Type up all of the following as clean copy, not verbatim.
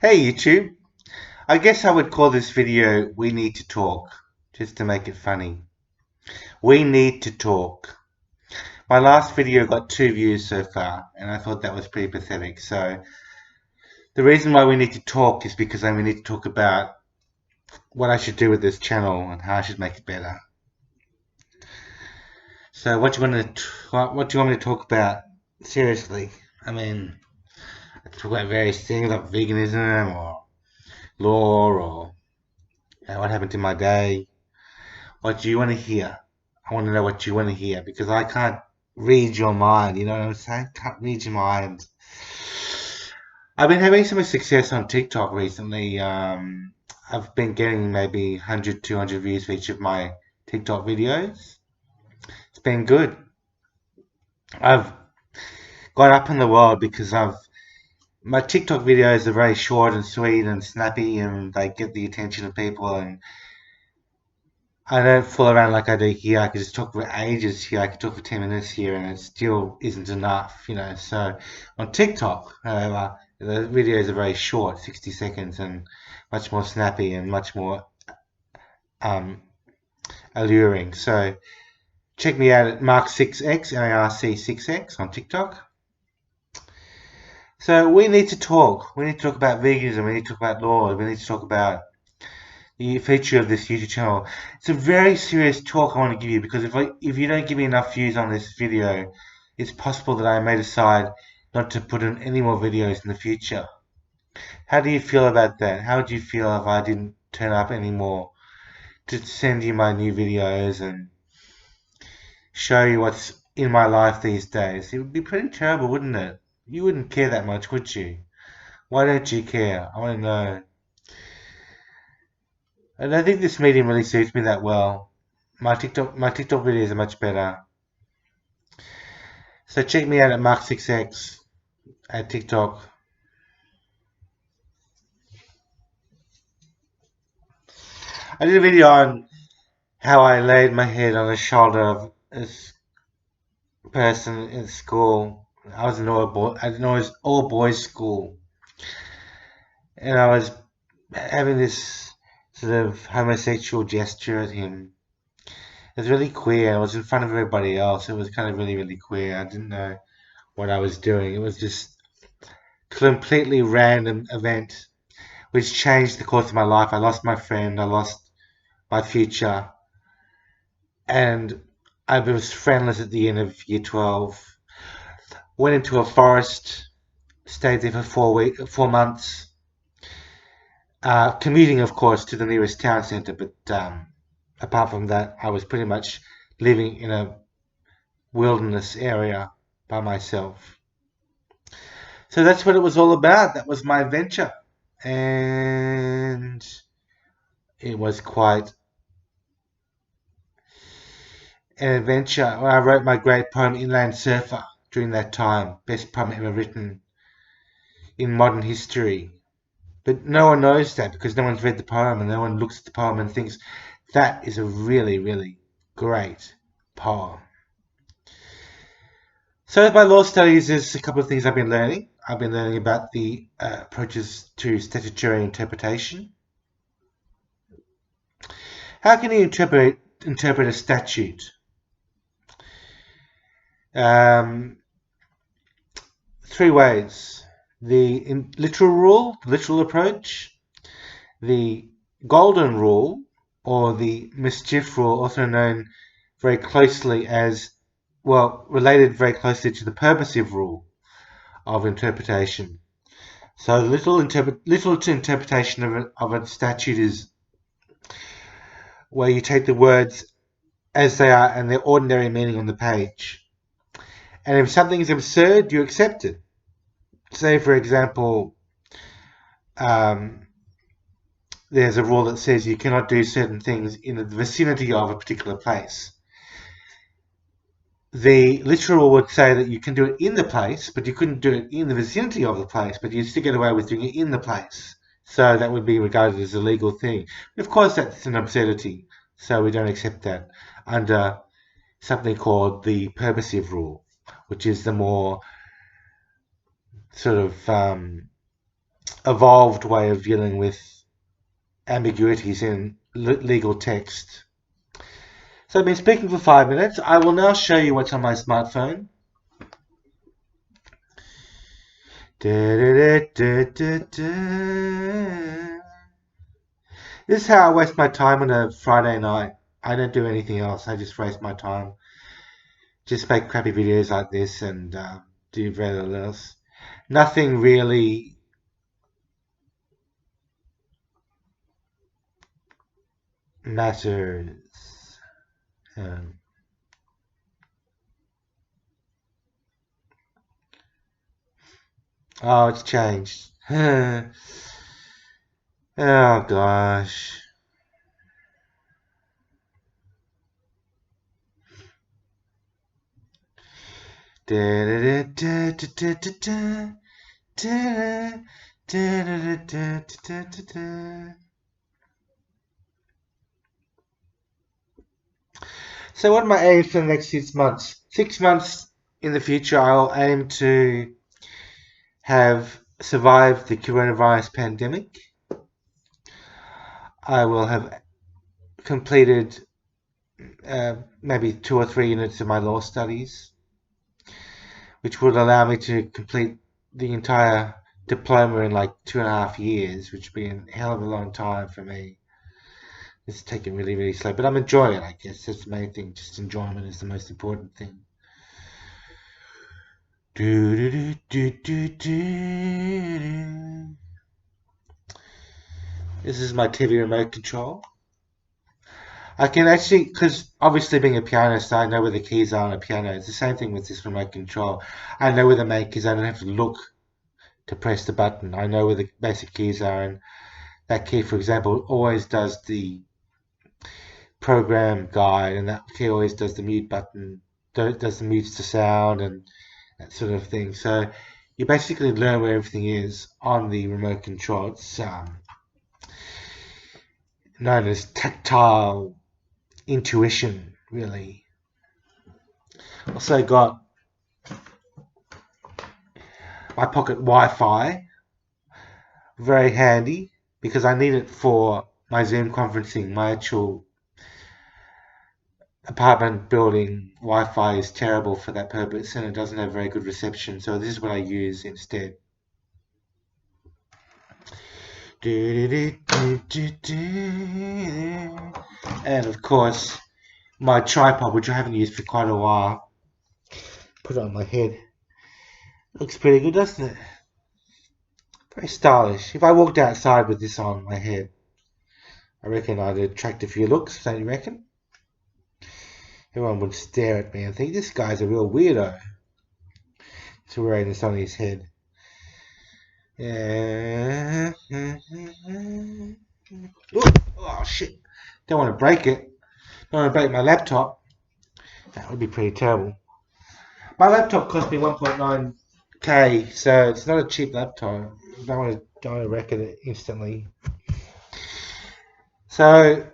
Hey YouTube, I guess I would call this video "We Need to Talk", just to make it funny. We need to talk. My last video got 2 views so far, and I thought that was pretty pathetic. So the reason why we need to talk is because we need to talk about what I should do with this channel and how I should make it better. So what do you want to what do you want me to talk about? Seriously, I mean, talk about various things like veganism or law or what happened to my day. What do you want to hear? I want to know what you want to hear because I can't read your mind. You know what I'm saying? Can't read your mind. I've been having some success on TikTok recently. I've been getting maybe 100, 200 views for each of my TikTok videos. It's been good. I've got up in the world because my TikTok videos are very short and sweet and snappy, and they get the attention of people. And I don't fool around like I do here. I could just talk for ages here. I could talk for 10 minutes here and it still isn't enough, you know. So on TikTok, however, the videos are very short, 60 seconds, and much more snappy and much more um, alluring. So check me out at Mark6X, MARC6X on TikTok. So we need to talk. We need to talk about veganism. We need to talk about law. We need to talk about the feature of this YouTube channel. It's a very serious talk I want to give you because if you don't give me enough views on this video, it's possible that I may decide not to put in any more videos in the future. How do you feel about that? How would you feel if I didn't turn up anymore to send you my new videos and show you what's in my life these days? It would be pretty terrible, wouldn't it? You wouldn't care that much, would you? Why don't you care? I want to know. I don't think this medium really suits me that well. My TikTok videos are much better. So check me out at Mark6X at TikTok. I did a video on how I laid my head on the shoulder of a person in school. I was an all boys school, and I was having this sort of homosexual gesture at him. It was really queer. It was in front of everybody else. It was kind of really, really queer. I didn't know what I was doing. It was just completely random event which changed the course of my life. I lost my friend, I lost my future, and I was friendless at the end of year 12. Went into a forest, stayed there for 4 months, commuting, of course, to the nearest town centre, but apart from that, I was pretty much living in a wilderness area by myself. So that's what it was all about. That was my adventure. And it was quite an adventure. I wrote my great poem Inland Surfer during that time. Best poem ever written in modern history. But no one knows that because no one's read the poem and no one looks at the poem and thinks that is a really, really great poem. So with my law studies, there's a couple of things I've been learning. I've been learning about the approaches to statutory interpretation. How can you interpret a statute? Three ways. The literal rule, the literal approach, the golden rule, or the mischief rule, also known very closely as, well, related very closely to the purposive rule of interpretation. So the literal interpretation of a statute is where you take the words as they are and their ordinary meaning on the page. And if something is absurd, you accept it. Say, for example, there's a rule that says you cannot do certain things in the vicinity of a particular place. The literal would say that you can do it in the place, but you couldn't do it in the vicinity of the place, but you still get away with doing it in the place. So that would be regarded as a legal thing. Of course, that's an absurdity, so we don't accept that under something called the purposive rule, which is the more sort of evolved way of dealing with ambiguities in legal text. So I've been speaking for 5 minutes. I will now show you what's on my smartphone. This is how I waste my time on a Friday night. I don't do anything else. I just waste my time. Just make crappy videos like this and do very little else. Nothing really matters. Oh, it's changed. Oh gosh. So what are my aims for the next 6 months? 6 months in the future, I'll aim to have survived the coronavirus pandemic. I will have completed maybe 2 or 3 units of my law studies, which would allow me to complete the entire diploma in like 2.5 years, which would be a hell of a long time for me. It's taking really, really slow, but I'm enjoying it, I guess. That's the main thing. Just enjoyment is the most important thing. This is my TV remote control. I can actually, because obviously being a pianist, I know where the keys are on a piano. It's the same thing with this remote control. I know where the main keys are. I don't have to look to press the button. I know where the basic keys are, and that key, for example, always does the program guide, and that key always does the mute button, does the mutes to sound and that sort of thing. So you basically learn where everything is on the remote control. It's known as tactile intuition, really. Also got my pocket Wi-Fi, very handy because I need it for my Zoom conferencing. My actual apartment building Wi-Fi is terrible for that purpose, and it doesn't have very good reception, so this is what I use instead. And of course my tripod, which I haven't used for quite a while. Put it on my head. Looks pretty good, doesn't it? Very stylish. If I walked outside with this on my head, I reckon I'd attract a few looks, don't you reckon? Everyone would stare at me and think, this guy's a real weirdo. He's wearing this on his head. Yeah. Oh shit. Don't want to break it. Don't want to break my laptop. That would be pretty terrible. My laptop cost me 1.9k, so it's not a cheap laptop. I don't want to wreck it instantly. So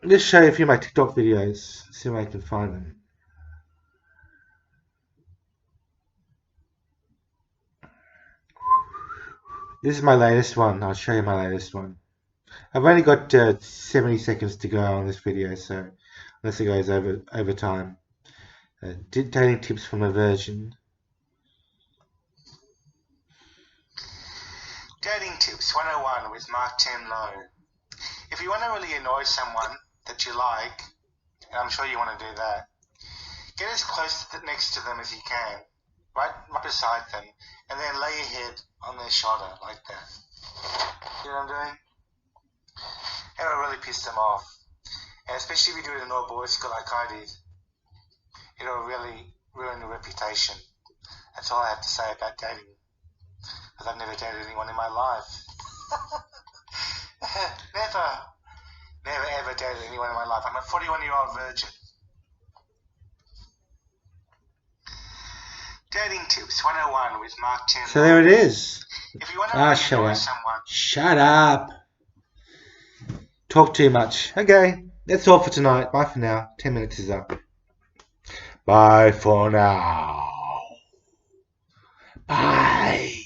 let's show you a few of my TikTok videos. See if I can find them. This is my latest one. I'll show you my latest one. I've only got 70 seconds to go on this video, so unless it goes over time. Dating tips from a virgin. Dating tips 101 with Mark 10 Low. If you want to really annoy someone that you like, and I'm sure you want to do that, get as close next to them as you can, right beside them, and then lay your head on their shoulder like that. You know what I'm doing? It'll really piss them off. And especially if you do it in all boys school like I did, it'll really ruin your reputation. That's all I have to say about dating. Because I've never dated anyone in my life. Never ever dated anyone in my life. I'm a 41-year-old virgin. Dating tips 101 with Mark 10. So there it is. If you want to annoy someone. Shut up. Talk too much. Okay, that's all for tonight. Bye for now. 10 minutes is up. Bye for now. Bye.